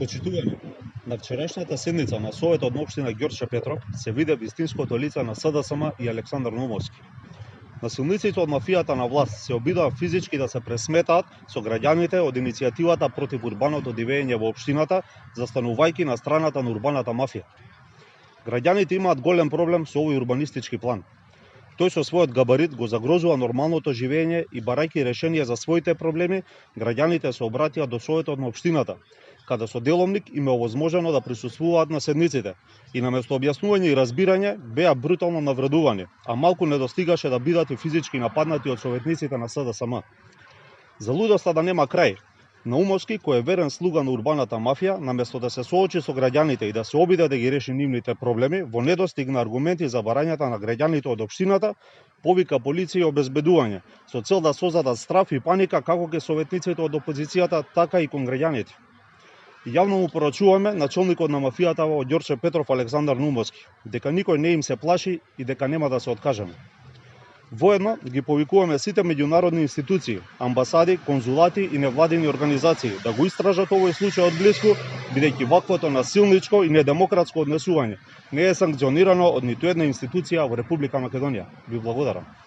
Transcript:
Почитувани, на вчерашната седница на Советот на општина Ѓорче Петров се виде вистинското лице на СДСМ и Александар Нумовски. Насилниците од мафијата на власт се обидоа физички да се пресметаат со граѓаните од иницијативата против урбаното дивење во општината, застанувајќи на страната на урбаната мафија. Граѓаните имаат голем проблем со овој урбанистички план. Тој со својот габарит го загрозува нормалното живење и барајќи решение за своите проблеми, граѓаните се обратија до Советот на општината, каде со деловник им е овозможено да присуствуваат на седниците и наместо објаснување и разбирање беа брутално навредувани, а малку не достигаше да бидат и физички нападнати од советниците на СДСМ. Залудоста да нема крај. Наумовски, кој е верен слуга на урбаната мафија, наместо да се соочи со граѓаните и да се обиде да ги реши нивните проблеми, во недостиг на аргументи за барањата на граѓаните од општината, повика полиција и обезбедување, со цел да создаде страв и паника како кон советниците од опозицијата, така и кон граѓаните. Јавно му порачуваме начелникот на мафијата во Ѓорче Петров Александар Нумовски, дека никој не им се плаши и дека нема да се откажеме. Воедно ги повикуваме сите меѓународни институции, амбасади, конзулати и невладини организации да го истражат овој случај од блиску, бидејќи ваквото насилничко и недемократско однесување не е санкционирано од ниту една институција во Република Македонија. Ви благодарам.